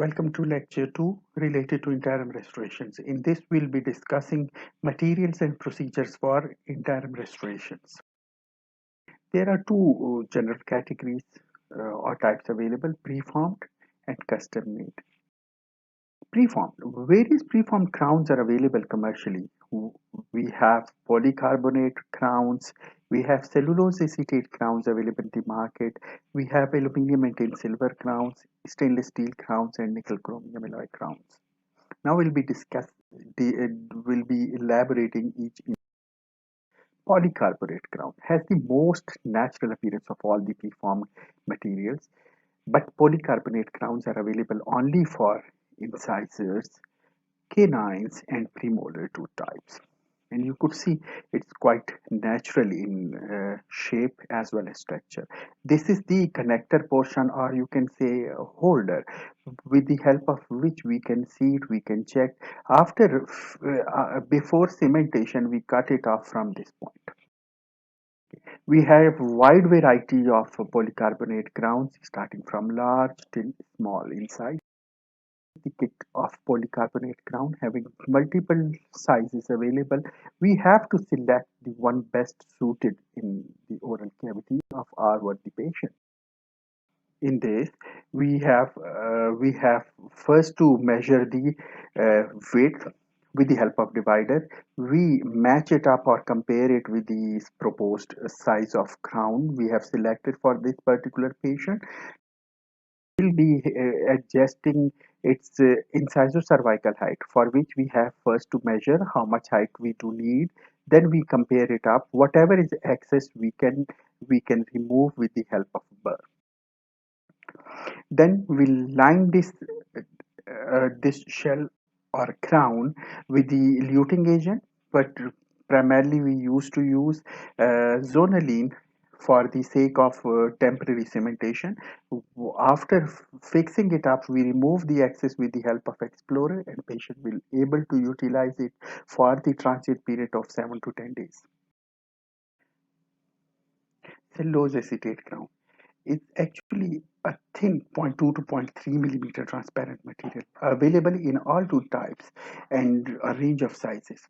Welcome to lecture 2 related to interim restorations. In this, we'll be discussing materials and procedures for interim restorations. There are two general categories or types available, preformed and custom made. Preformed. Various preformed crowns are available commercially. We have polycarbonate crowns, we have cellulose acetate crowns available in the market, we have aluminum and tin silver crowns, stainless steel crowns, and nickel chromium alloy crowns. Now we'll be elaborating each. Polycarbonate crown has the most natural appearance of all the preformed materials, but polycarbonate crowns are available only for incisors, canines, and premolar tooth types. And you could see it's quite natural in shape as well as structure. This is the connector portion, or you can say a holder, with the help of which we can see it, we can check. Before cementation, we cut it off from this point. We have wide variety of polycarbonate crowns, starting from large till small in size. The kit of polycarbonate crown having multiple sizes available, we have to select the one best suited in the oral cavity of our worthy patient. In this, we have first to measure the width with the help of divider. We match it up or compare it with the proposed size of crown we have selected for this particular patient. Will be adjusting its incisor-cervical height, for which we have first to measure how much height we do need. Then we compare it up. Whatever is excess, we can remove with the help of burr. Then we'll line this shell or crown with the luting agent, but primarily we used to use zonaline for the sake of temporary cementation. After fixing it up, we remove the excess with the help of explorer, and patient will able to utilize it for the transit period of 7 to 10 days. Cellulose acetate crown is actually a thin 0.2 to 0.3 millimeter transparent material available in all tooth types and a range of sizes.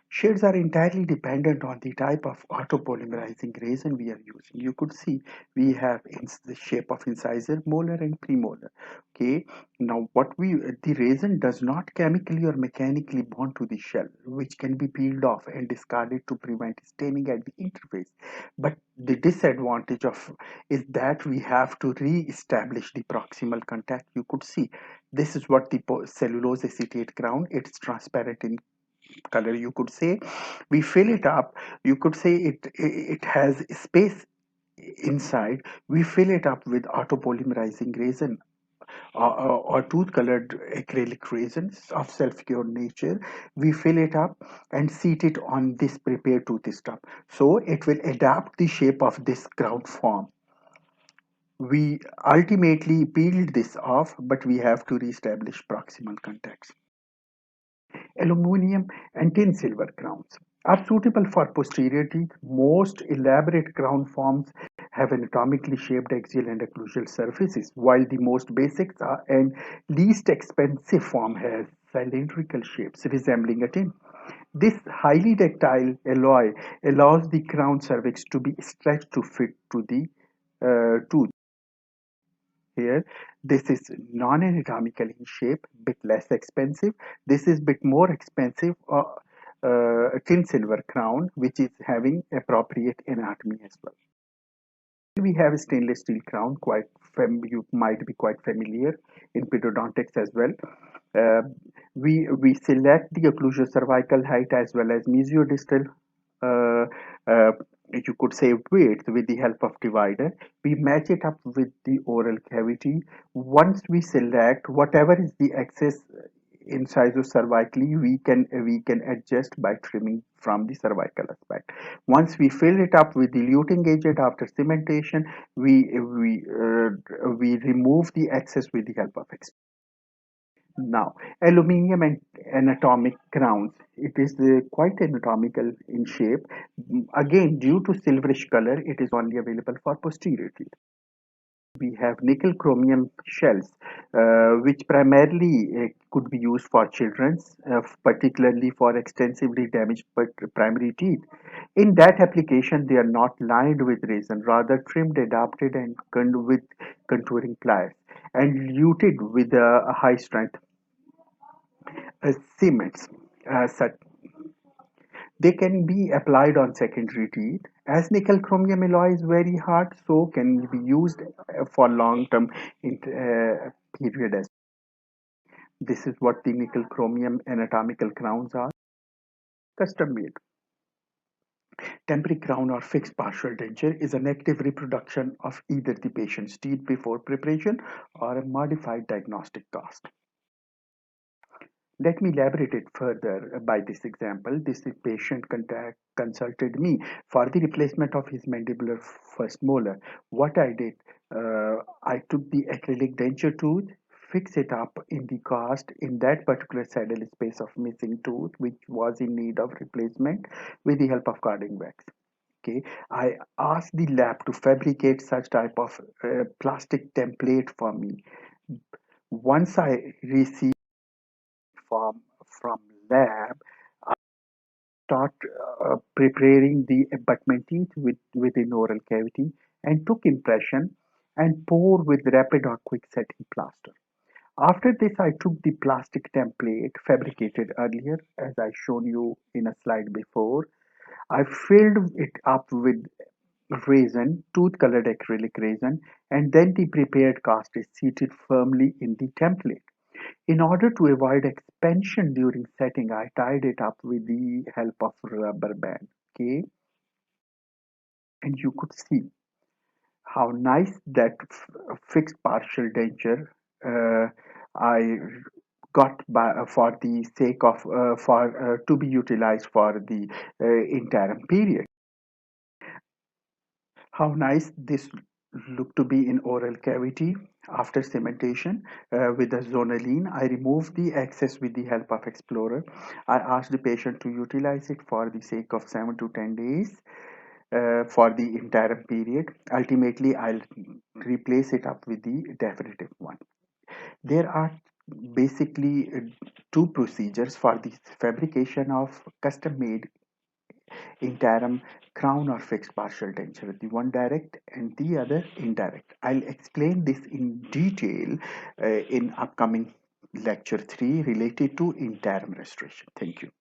Shades are entirely dependent on the type of autopolymerizing resin we are using. You could see we have in the shape of incisor, molar, and premolar. Okay, now the resin does not chemically or mechanically bond to the shell, which can be peeled off and discarded to prevent staining at the interface. But the disadvantage of is that we have to re-establish the proximal contact. You could see this is what the cellulose acetate crown. It's transparent in color. You could say we fill it up. You could say it has space inside. We fill it up with autopolymerizing resin or tooth colored acrylic resins of self-cured nature. We fill it up and seat it on this prepared tooth stub, so it will adapt the shape of this crown form. We ultimately peeled this off, but we have to reestablish proximal contacts. Aluminum and tin silver crowns are suitable for posterior teeth. Most elaborate crown forms have anatomically shaped axial and occlusal surfaces, while the most basic and least expensive form has cylindrical shapes resembling a tin. This highly ductile alloy allows the crown cervix to be stretched to fit to the tooth. Here, this is non-anatomical in shape, bit less expensive. This is bit more expensive, tin silver crown, which is having appropriate anatomy as well. We have a stainless steel crown, you might be quite familiar in pedodontics as well. Uh, we select the occlusal cervical height as well as mesiodistal, uh, uh, you could say, width with the help of divider. We match it up with the oral cavity. Once we select whatever is the excess incisor cervically, we can adjust by trimming from the cervical aspect. Once we fill it up with the luting agent after cementation, we remove the excess with the help of explorer. Now, aluminium and anatomic crowns. It is quite anatomical in shape. Again, due to silverish color, it is only available for posterior teeth. we have nickel chromium shells, which primarily could be used for children's, particularly for extensively damaged primary teeth. In that application, they are not lined with resin, rather trimmed, adapted, and with contouring pliers, and luted with a high strength cements. Such they can be applied on secondary teeth. As nickel chromium alloy is very hard, so can be used for long term period as this is what the nickel chromium anatomical crowns are. Custom made. Temporary crown or fixed partial denture is an active reproduction of either the patient's teeth before preparation or a modified diagnostic cast. Let me elaborate it further by this example. This patient consulted me for the replacement of his mandibular first molar. What I did, I took the acrylic denture tooth, fix it up in the cast in that particular saddle space of missing tooth, which was in need of replacement with the help of carding wax. Okay, I asked the lab to fabricate such type of plastic template for me. Once I received from lab, I start preparing the abutment teeth within oral cavity and took impression and pour with rapid or quick setting plaster. After this, I took the plastic template fabricated earlier, as I shown you in a slide before. I filled it up with resin, tooth colored acrylic resin, and then the prepared cast is seated firmly in the template. In order to avoid expansion during setting, I tied it up with the help of rubber band. Okay, and you could see how nice that fixed partial denture I got for the sake of for to be utilized for the interim period. How nice this looked to be in oral cavity after cementation with the zonaline. I removed the excess with the help of Explorer. I asked the patient to utilize it for the sake of 7 to 10 days for the entire period. Ultimately, I'll replace it up with the definitive one. There are basically two procedures for the fabrication of custom made interim crown or fixed partial denture, the one direct and the other indirect. I'll explain this in detail in upcoming lecture 3 related to interim restoration. Thank you.